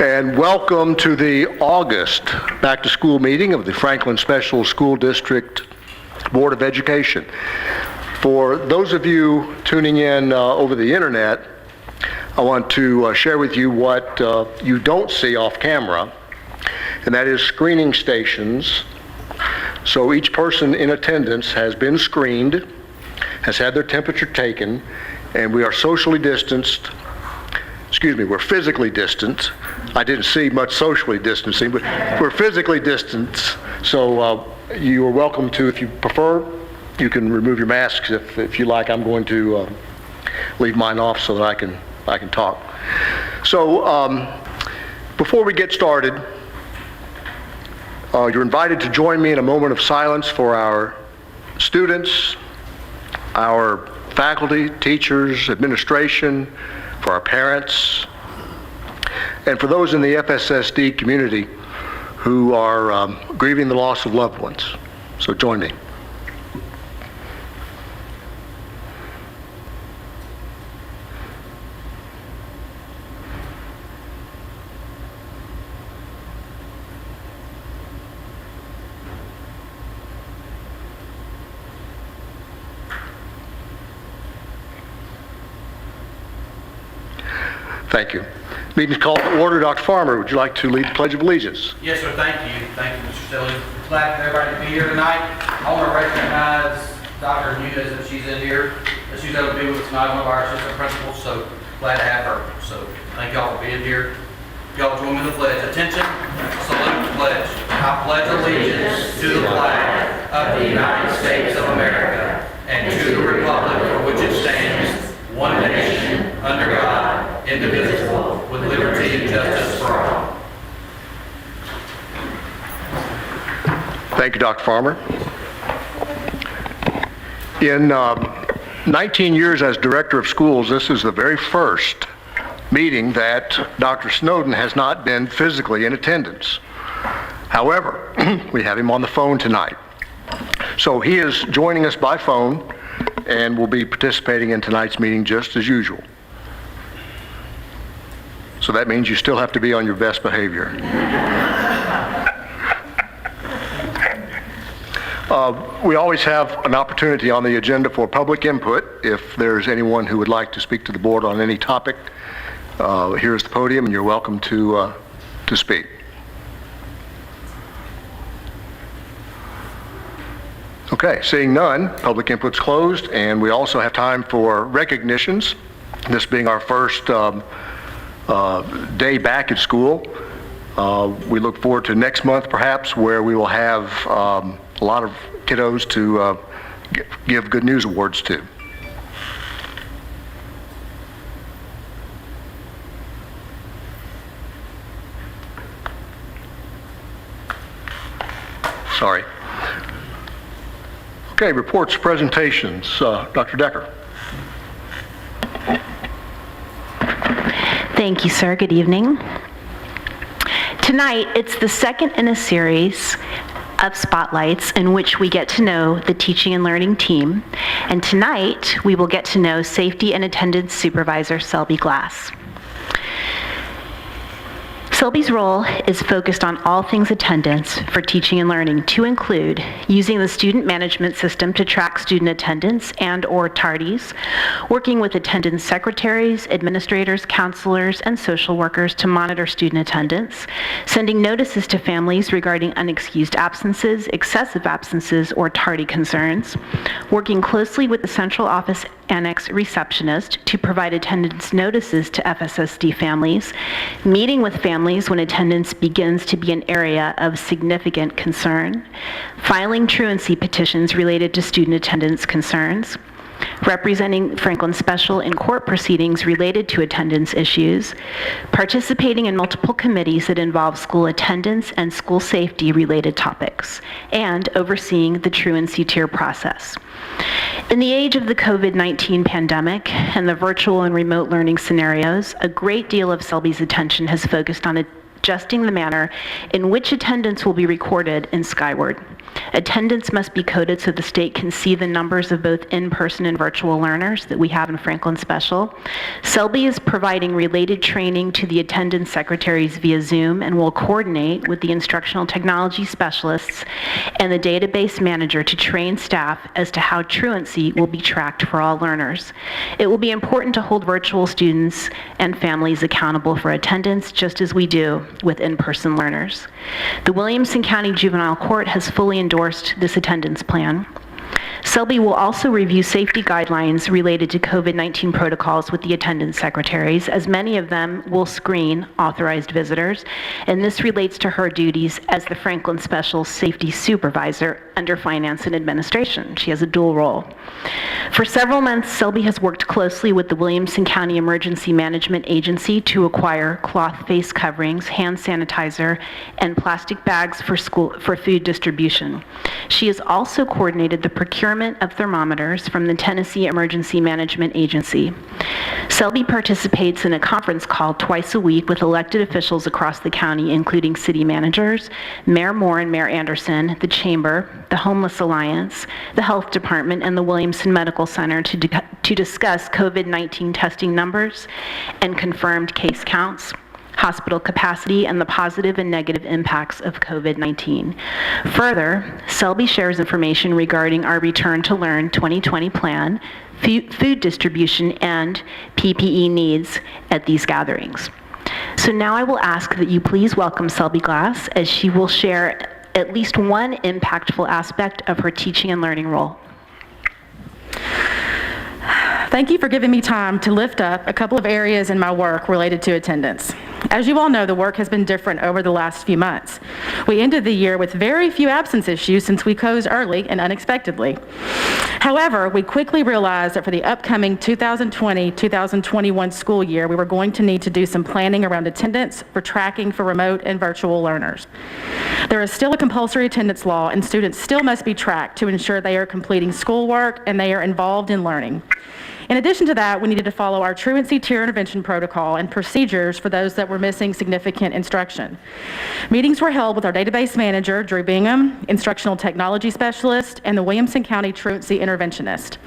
And welcome to the August back-to-school meeting of the Franklin Special School District Board of Education. For those of you tuning in over the internet, I want to share with you what you don't see off camera, and that is screening stations. So each person in attendance has been screened, has had their temperature taken, and we are socially distanced. We're physically distant. I didn't see much socially distancing, but we're physically distant. So you are welcome to, if you prefer, you can remove your masks if you like. I'm going to leave mine off so that I can talk. So before we get started, you're invited to join me in a moment of silence for our students, our faculty, teachers, administration, for our parents, and for those in the FSSD community who are grieving the loss of loved ones. So join me. Thank you. Meeting is called to order. Dr. Farmer, would you like to lead the Pledge of Allegiance? Yes, sir. Thank you. Thank you, Mr. Stilley. Glad for everybody to be here tonight. I want to recognize Dr. Nunez if she's in here. She's able to be with us tonight, one of our assistant principals, so glad to have her. So thank y'all for being here. Y'all join me in the pledge. Attention, salute the pledge. I pledge allegiance to the flag of the United States of America and to the republic for which it stands, one nation, under God, indivisible, with liberty and justice for all. Thank you, Dr. Farmer. In 19 years as director of schools, this is the very first meeting that Dr. Snowden has not been physically in attendance. However, we have him on the phone tonight. So he is joining us by phone and will be participating in tonight's meeting just as usual. So that means you still have to be on your best behavior. We always have an opportunity on the agenda for public input. If there's anyone who would like to speak to the board on any topic, here's the podium and you're welcome to speak. Okay, seeing none, public input's closed, and we also have time for recognitions. This being our first day back at school. We look forward to next month perhaps, where we will have a lot of kiddos to give good news awards to. Sorry. Okay, reports, presentations. Dr. Decker. Thank you, sir. Good evening. Tonight, it's the second in a series of spotlights in which we get to know the teaching and learning team. And tonight, we will get to know Safety and Attendance Supervisor Selby Glass. Selby's role is focused on all things attendance for teaching and learning, to include using the student management system to track student attendance and/or tardies, working with attendance secretaries, administrators, counselors, and social workers to monitor student attendance, sending notices to families regarding unexcused absences, excessive absences, or tardy concerns, working closely with the central office annex receptionist to provide attendance notices to FSSD families, meeting with families when attendance begins to be an area of significant concern, filing truancy petitions related to student attendance concerns, representing Franklin Special in court proceedings related to attendance issues, participating in multiple committees that involve school attendance and school safety related topics, and overseeing the truancy tier process. In the age of the COVID-19 pandemic and the virtual and remote learning scenarios, a great deal of Selby's attention has focused on adjusting the manner in which attendance will be recorded in Skyward. Attendance must be coded so the state can see the numbers of both in-person and virtual learners that we have in Franklin Special. Selby is providing related training to the attendance secretaries via Zoom and will coordinate with the instructional technology specialists and the database manager to train staff as to how truancy will be tracked for all learners. It will be important to hold virtual students and families accountable for attendance, just as we do with in-person learners. The Williamson County Juvenile Court has fully endorsed this attendance plan. Selby will also review safety guidelines related to COVID-19 protocols with the attendance secretaries, as many of them will screen authorized visitors, and this relates to her duties as the Franklin Special Safety Supervisor under Finance and Administration. She has a dual role. For several months, Selby has worked closely with the Williamson County Emergency Management Agency to acquire cloth face coverings, hand sanitizer, and plastic bags for food distribution. She has also coordinated the procurement of thermometers from the Tennessee Emergency Management Agency. Selby participates in a conference call twice a week with elected officials across the county, including city managers, Mayor Moore and Mayor Anderson, the Chamber, the Homeless Alliance, the Health Department, and the Williamson Medical Center to discuss COVID-19 testing numbers and confirmed case counts, hospital capacity, and the positive and negative impacts of COVID-19. Further, Selby shares information regarding our Return to Learn 2020 plan, food distribution, and PPE needs at these gatherings. So now I will ask that you please welcome Selby Glass as she will share at least one impactful aspect of her teaching and learning role. Thank you for giving me time to lift up a couple of areas in my work related to attendance. As you all know, the work has been different over the last few months. We ended the year with very few absence issues since we closed early and unexpectedly. However, we quickly realized that for the upcoming 2020-2021 school year, we were going to need to do some planning around attendance for tracking for remote and virtual learners. There is still a compulsory attendance law, and students still must be tracked to ensure they are completing schoolwork and they are involved in learning. In addition to that, we needed to follow our truancy tier intervention protocol and procedures for those that were missing significant instruction. Meetings were held with our database manager, Drew Bingham, instructional technology specialist, and the Williamson County truancy interventionist.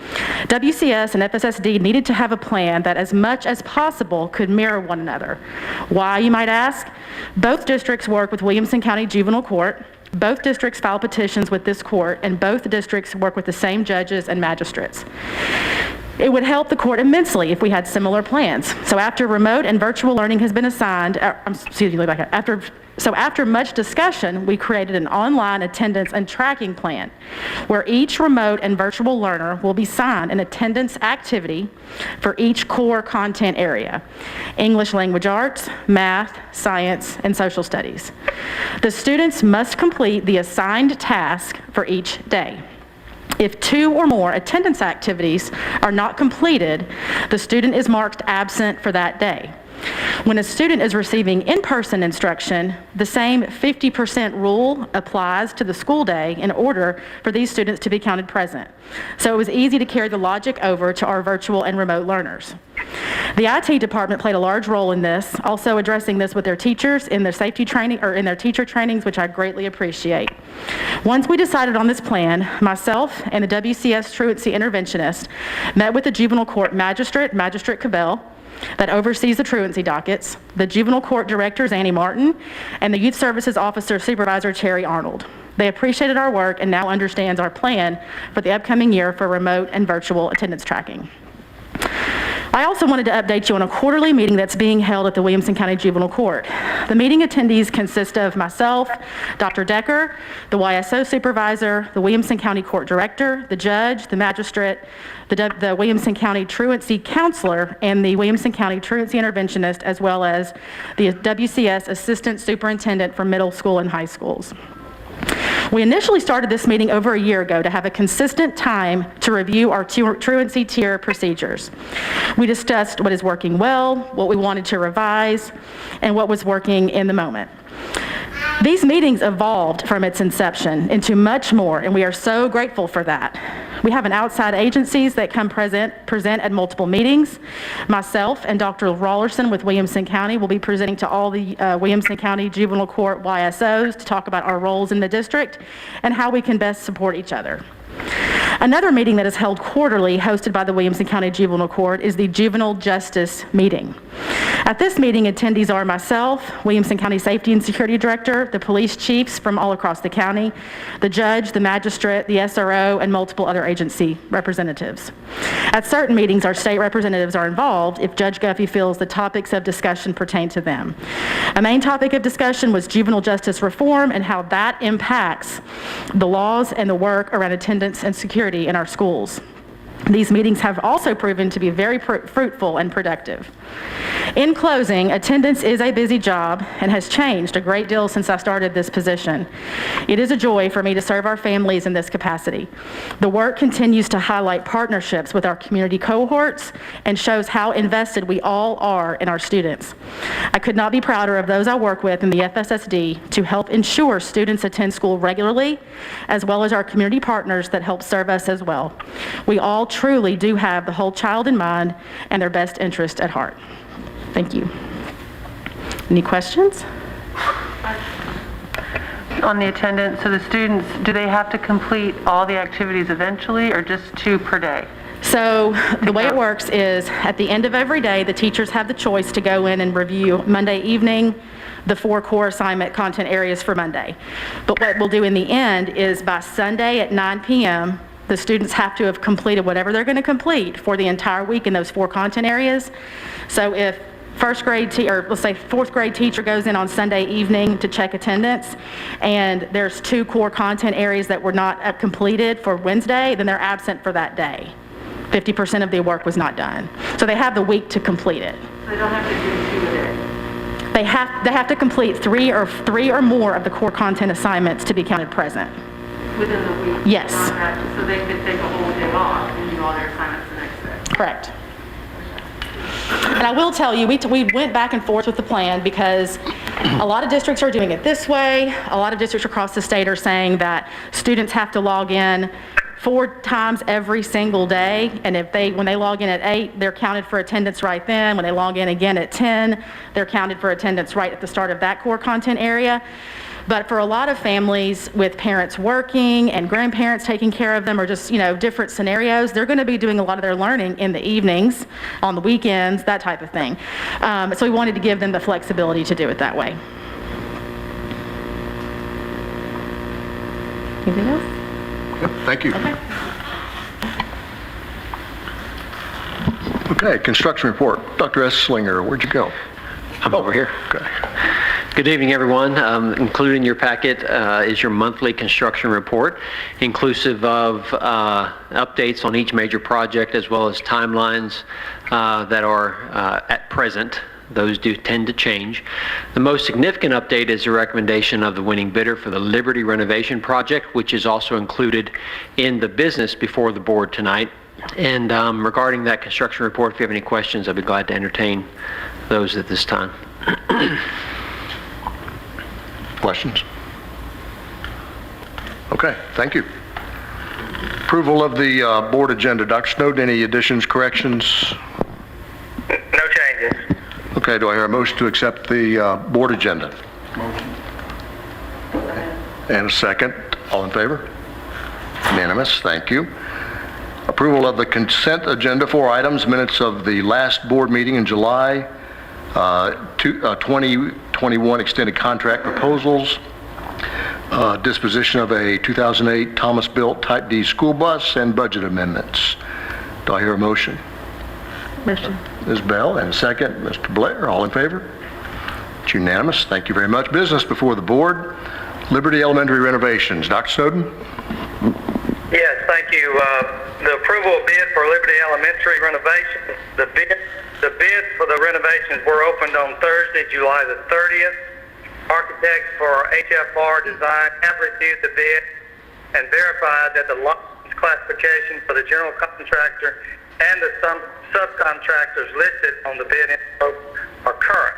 WCS and FSSD needed to have a plan that as much as possible could mirror one another. Why, you might ask? Both districts work with Williamson County Juvenile Court. Both districts file petitions with this court, and both districts work with the same judges and magistrates. It would help the court immensely if we had similar plans. So after remote and virtual learning has been assigned, after much discussion, we created an online attendance and tracking plan where each remote and virtual learner will be assigned an attendance activity for each core content area: English language arts, math, science, and social studies. The students must complete the assigned task for each day. If 2 or more attendance activities are not completed, the student is marked absent for that day. When a student is receiving in-person instruction, the same 50% rule applies to the school day in order for these students to be counted present. So it was easy to carry the logic over to our virtual and remote learners. The IT department played a large role in this, also addressing this with their teachers in their safety training or in their teacher trainings, which I greatly appreciate. Once we decided on this plan, myself and the WCS truancy interventionist met with the juvenile court magistrate, Magistrate Cabell, that oversees the truancy dockets, the juvenile court director, Annie Martin, and the youth services officer, Supervisor Terry Arnold. They appreciated our work and now understands our plan for the upcoming year for remote and virtual attendance tracking. I also wanted to update you on a quarterly meeting that's being held at the Williamson County Juvenile Court. The meeting attendees consist of myself, Dr. Decker, the YSO supervisor, the Williamson County Court director, the judge, the magistrate, the Williamson County truancy counselor, and the Williamson County truancy interventionist, as well as the WCS assistant superintendent for middle school and high schools. We initially started this meeting over a year ago to have a consistent time to review our truancy tier procedures. We discussed what is working well, what we wanted to revise, and what was working in the moment. These meetings evolved from its inception into much more, and we are so grateful for that. We have an outside agencies that come present at multiple meetings. Myself and Dr. Rawlerson with Williamson County will be presenting to all the Williamson County Juvenile Court YSOs to talk about our roles in the district and how we can best support each other. Another meeting that is held quarterly, hosted by the Williamson County Juvenile Court, is the Juvenile Justice Meeting. At this meeting, attendees are myself, Williamson County Safety and Security Director, the police chiefs from all across the county, the judge, the magistrate, the SRO, and multiple other agency representatives. At certain meetings, our state representatives are involved if Judge Guffey feels the topics of discussion pertain to them. A main topic of discussion was juvenile justice reform and how that impacts the laws and the work around attendance and security in our schools. These meetings have also proven to be very fruitful and productive. In closing, attendance is a busy job and has changed a great deal since I started this position. It is a joy for me to serve our families in this capacity. The work continues to highlight partnerships with our community cohorts and shows how invested we all are in our students. I could not be prouder of those I work with in the FSSD to help ensure students attend school regularly, as well as our community partners that help serve us as well. We all truly do have the whole child in mind and their best interest at heart. Thank you. Any questions? On the attendance, so the students, do they have to complete all the activities eventually or just 2 per day? So the way it works is at the end of every day, the teachers have the choice to go in and review Monday evening the 4 core assignment content areas for Monday. But what we'll do in the end is by Sunday at 9 p.m., the students have to have completed whatever they're going to complete for the entire week in those 4 content areas. So if first grade, or let's say 4th grade teacher goes in on Sunday evening to check attendance, and there's 2 core content areas that were not completed for Wednesday, then they're absent for that day. 50% of the work was not done. So they have the week to complete it. So they don't have to do 2 a day? They have to complete 3 or more of the core content assignments to be counted present. Within the week? Yes. So they could take a whole day off and do all their assignments the next day? Correct. And I will tell you, we went back and forth with the plan because a lot of districts are doing it this way. A lot of districts across the state are saying that students have to log in 4 times every single day, and when they log in at 8, they're counted for attendance right then. When they log in again at 10, they're counted for attendance right at the start of that core content area. But for a lot of families with parents working and grandparents taking care of them, or just, different scenarios, they're going to be doing a lot of their learning in the evenings, on the weekends, that type of thing. So we wanted to give them the flexibility to do it that way. Anything else? Yep, thank you. Okay, construction report. Dr. Esslinger, where'd you go? I'm over here. Okay. Good evening, everyone. Included in your packet is your monthly construction report, inclusive of updates on each major project as well as timelines that are at present. Those do tend to change. The most significant update is the recommendation of the winning bidder for the Liberty renovation project, which is also included in the business before the board tonight. And regarding that construction report, if you have any questions, I'd be glad to entertain those at this time. Questions? Okay, thank you. Approval of the board agenda. Dr. Snowden, any additions, corrections? No changes. Okay, do I hear a motion to accept the board agenda? Motion. And a second. All in favor? Unanimous, thank you. Approval of the consent agenda, 4 items, minutes of the last board meeting in July, 2021 extended contract proposals, disposition of a 2008 Thomas-built Type D school bus, and budget amendments. Do I hear a motion? Motion. Ms. Bell, and a second, Mr. Blair. All in favor? It's unanimous. Thank you very much. Business before the board. Liberty Elementary renovations. Dr. Snowden? Yes, thank you. The approval of bid for Liberty Elementary renovation. The bids for the renovations were opened on Thursday, July the 30th. Architects for HFR Design have reviewed the bid and verified that the license classification for the general contractor and the subcontractors listed on the bid info are current.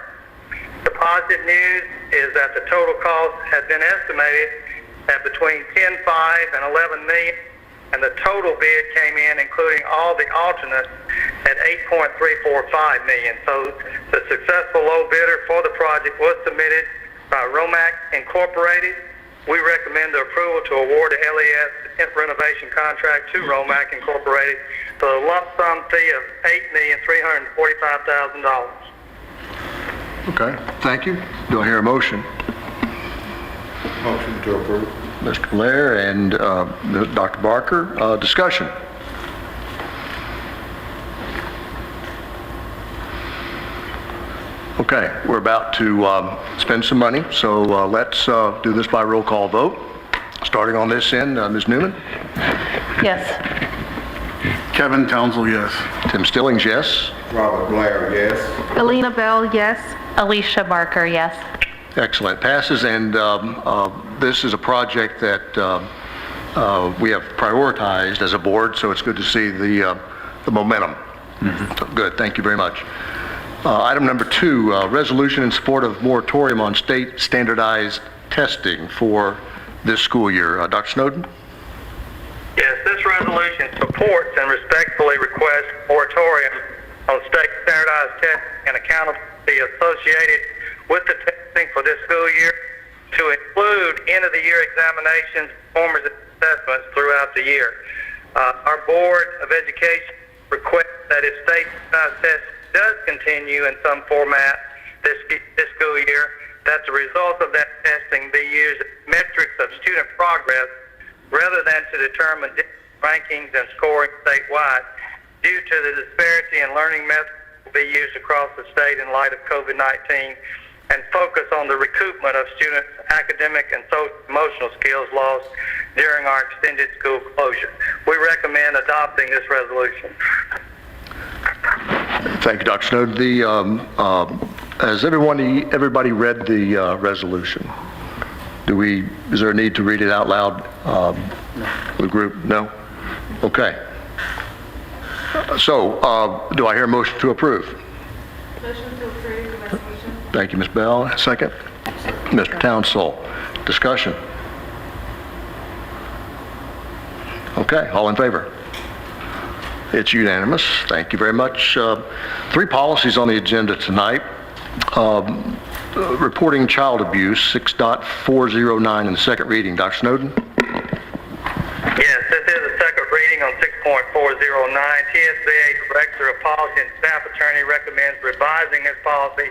The positive news is that the total cost has been estimated at between $10.5 and $11 million, and and the total bid came in, including all the alternates, at $8.345 million. So the successful low bidder for the project was submitted by Romac Incorporated. We recommend the approval to award the LES renovation contract to Romac Incorporated for a lump sum fee of $8,345,000. Okay, thank you. Do I hear a motion? Motion to approve. Mr. Blair and Dr. Barker, discussion. Okay, we're about to spend some money, so let's do this by roll call vote. Starting on this end, Ms. Newman? Yes. Kevin Townsell, yes. Tim Stillings, yes. Robert Blair, yes. Alina Bell, yes. Alicia Barker, yes. Excellent. Passes, and this is a project that we have prioritized as a board, so it's good to see the momentum. So good, thank you very much. Item number 2, resolution in support of moratorium on state standardized testing for this school year. Dr. Snowden? Yes, this resolution supports and respectfully requests moratorium on state standardized testing and accountability associated with the testing for this school year to include end-of-the-year examinations, performance assessments throughout the year. Our Board of Education requests that if state standardized testing does continue in some format this school year, that the result of that testing be used as metrics of student progress rather than to determine rankings and scoring statewide. Due to the disparity in learning methods will be used across the state in light of COVID-19, and focus on the recoupment of students' academic and social emotional skills lost during our extended school closure. We recommend adopting this resolution. Thank you, Dr. Snowden. Has everybody read the resolution? Is there a need to read it out loud for the group? No? Okay. So, do I hear a motion to approve? Motion to approve the resolution. Thank you, Ms. Bell. Second? Mr. Townsell. Discussion? Okay, all in favor? It's unanimous. Thank you very much. 3 policies on the agenda tonight. Reporting child abuse, 6.409 in the second reading. Dr. Snowden? Yes, this is the second reading on 6.409. TSBA Director of Policy and Staff Attorney recommends revising this policy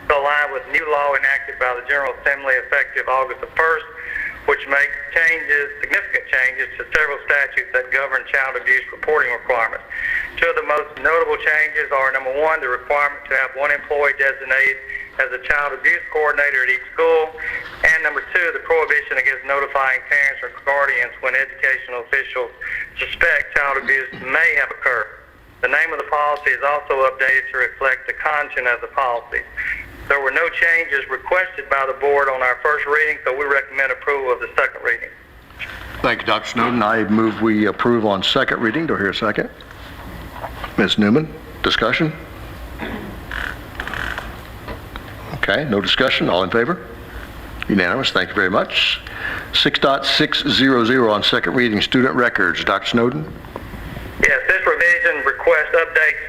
to align with new law enacted by the General Assembly effective August the 1st, which makes significant changes to several statutes that govern child abuse reporting requirements. 2 of the most notable changes are, number 1, the requirement to have 1 employee designated as a child abuse coordinator at each school, and number 2, the prohibition against notifying parents or guardians when educational officials suspect child abuse may have occurred. The name of the policy is also updated to reflect the content of the policy. There were no changes requested by the board on our first reading, so we recommend approval of the second reading. Thank you, Dr. Snowden. I move we approve on second reading. Do I hear a second? Ms. Newman, discussion? Okay, no discussion. All in favor? Unanimous. Thank you very much. 6.600 on second reading, student records. Dr. Snowden? Yes, this revision requests updates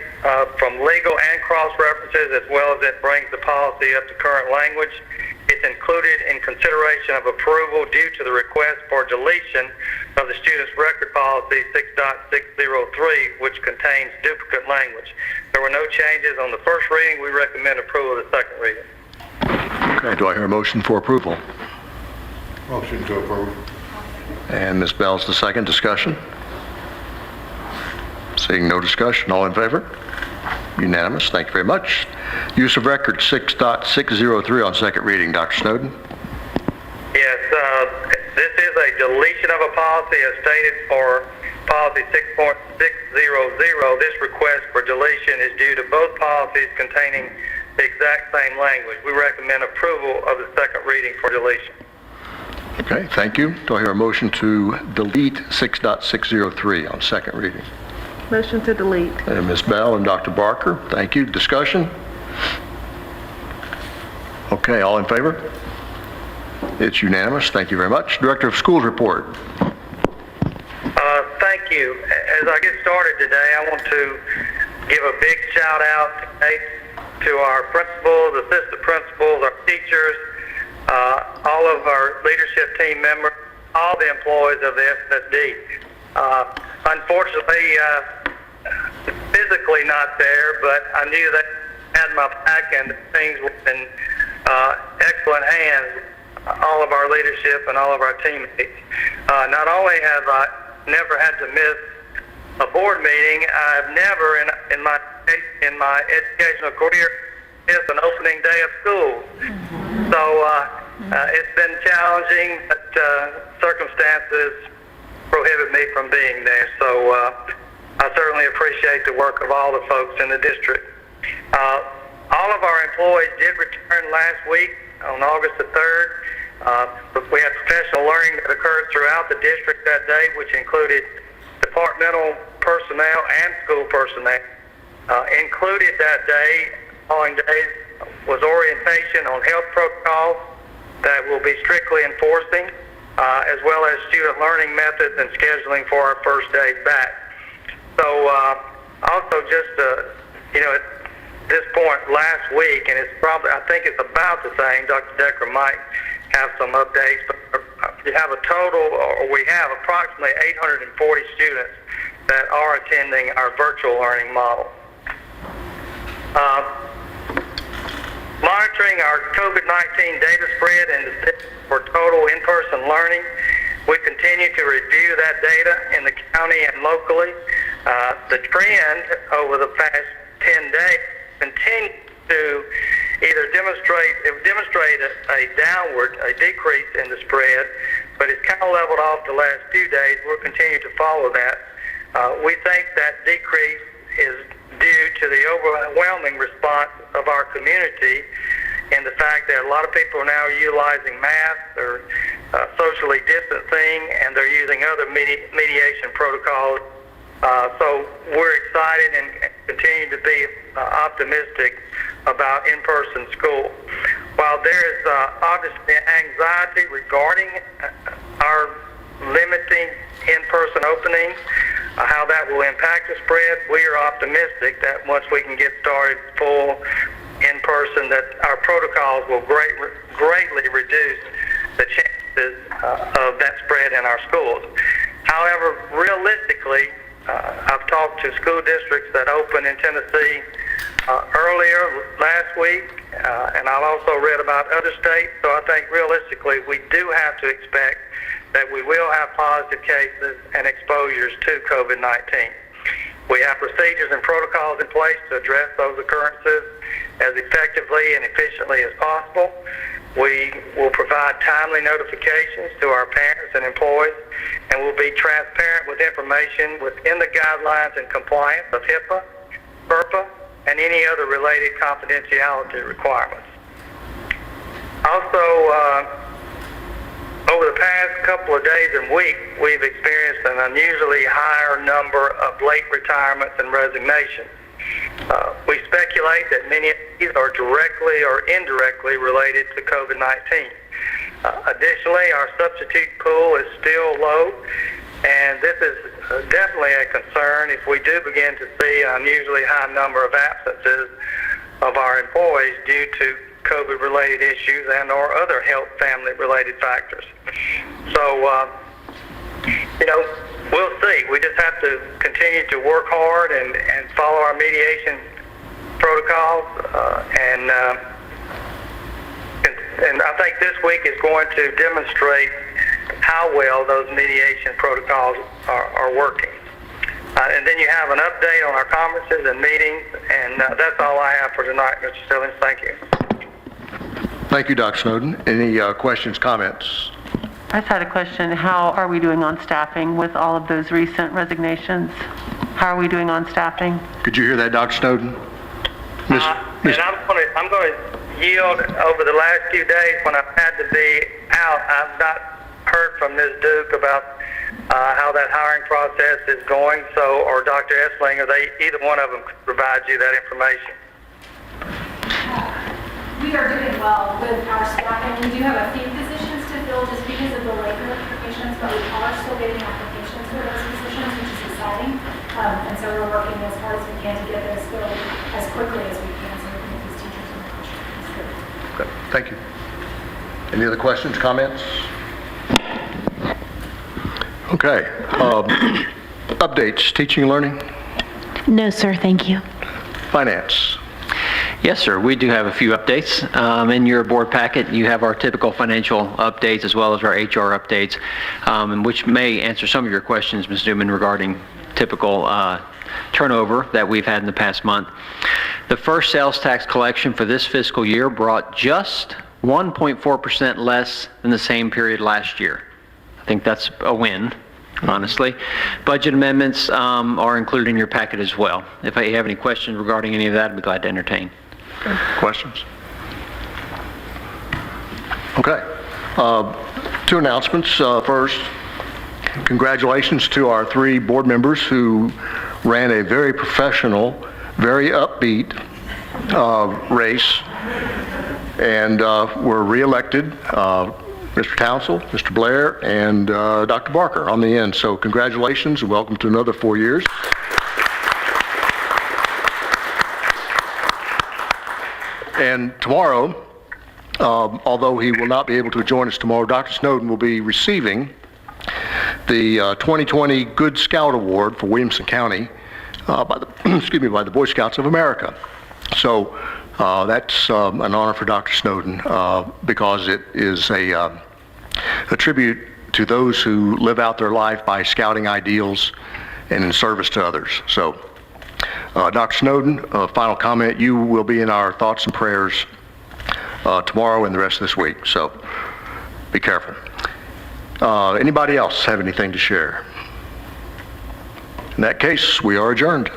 from legal and cross-references, as well as it brings the policy up to current language. It's included in consideration of approval due to the request for deletion of the student's record policy 6.603, which contains duplicate language. There were no changes on the first reading. We recommend approval of the second reading. Okay, do I hear a motion for approval? Motion to approve. And Ms. Bell's the second. Discussion? Seeing no discussion, all in favor? Unanimous. Thank you very much. Use of record 6.603 on second reading. Dr. Snowden? Yes, this is a deletion of a policy as stated for policy 6.600. This request for deletion is due to both policies containing the exact same language. We recommend approval of the second reading for deletion. Okay, thank you. Do I hear a motion to delete 6.603 on second reading? Motion to delete. And Ms. Bell and Dr. Barker, thank you. Discussion? Okay, all in favor? It's unanimous. Thank you very much. Director of Schools report. Thank as I get started today, I want to give a big shout out to our principals, assistant principals, our teachers, all of our leadership team members, all the employees of the FSSD. Unfortunately, physically not there, but I knew they had my back and things were in excellent hands, all of our leadership and all of our teammates. Not only have I never had to miss a board meeting, I've never in my educational career missed an opening day of school. So it's been challenging, but circumstances prohibit me from being there. So I certainly appreciate the work of all the folks in the district. All of our employees did return last week on August the 3rd. We had professional learning that occurred throughout the district that day, which included departmental personnel and school personnel. Included that day, following days, was orientation on health protocols that we'll be strictly enforcing, as well as student learning methods and scheduling for our first day back. So also just, at this point last week, and it's probably, I think it's about the same, Dr. Decker might have some updates, but we have approximately 840 students that are attending our virtual learning model. Monitoring our COVID-19 data spread and for total in-person learning, we continue to review that data in the county and locally. The trend over the past 10 days continues to either demonstrate a decrease in the spread, but it's kind of leveled off the last few days. We'll continue to follow that. We think that decrease is due to the overwhelming response of our community and the fact that a lot of people are now utilizing masks or socially distancing, and they're using other mediation protocols. So we're excited and continue to be optimistic about in-person school. While there is obviously anxiety regarding our limiting in-person openings, how that will impact the spread, we are optimistic that once we can get started full in-person, that our protocols will greatly reduce the chances of that spread in our schools. However, realistically, I've talked to school districts that opened in Tennessee earlier last week, and I've also read about other states, so I think realistically we do have to expect that we will have positive cases and exposures to COVID-19. We have procedures and protocols in place to address those occurrences as effectively and efficiently as possible. We will provide timely notifications to our parents and employees, and will be transparent with information within the guidelines and compliance of HIPAA, FERPA, and any other related confidentiality requirements. Also, over the past couple of days and weeks, we've experienced an unusually higher number of late retirements and resignations. We speculate that many of these are directly or indirectly related to COVID-19. Additionally, our substitute pool is still low, and this is definitely a concern if we do begin to see an unusually high number of absences of our employees due to COVID-related issues and or other health family-related factors. So, we'll see. We just have to continue to work hard and follow our mediation protocols, and I think this week is going to demonstrate how well those mediation protocols are working. And then you have an update on our conferences and meetings, and that's all I have for tonight, Mr. Stillings. Thank you. Thank you, Dr. Snowden. Any questions, comments? I just had a question. How are we doing on staffing with all of those recent resignations? How are we doing on staffing? Could you hear that, Dr. Snowden? And I'm going to yield over the last few days when I've had to be out. I've not heard from Ms. Duke about how that hiring process is going, or Dr. Esslinger, either one of them could provide you that information. We are doing well with our staffing. We do have a few positions to fill just because of the labor applications, but we are still getting applications for those positions, which is exciting. exciting. And so we're working as hard as we can to get those filled as quickly as we can so we can get these teachers in the classroom. Okay, thank you. Any other questions, comments? Okay. Updates, teaching and learning, No, sir, thank you. finance. Yes, sir. We do have a few updates. In your board packet, you have our typical financial updates as well as our HR updates, which may answer some of your questions, Ms. Newman, regarding typical turnover that we've had in the past month. The first sales tax collection for this fiscal year brought just 1.4% less than the same period last year. I think that's a win, honestly. Budget amendments are included in your packet as well. If you have any questions regarding any of that, I'd be glad to entertain. Questions? Okay. Two announcements. First, congratulations to our 3 board members who ran a very professional, very upbeat race and were re-elected. Mr. Townsell, Mr. Blair, and Dr. Barker on the end. So congratulations and welcome to another 4 years. And tomorrow, although he will not be able to join us tomorrow, Dr. Snowden will be receiving the 2020 Good Scout Award for Williamson County by the by the Boy Scouts of America. So that's an honor for Dr. Snowden because it is a tribute to those who live out their life by scouting ideals and in service to others. So, Dr. Snowden, final comment. You will be in our thoughts and prayers tomorrow and the rest of this week. So, be careful. Anybody else have anything to share? In that case, we are adjourned.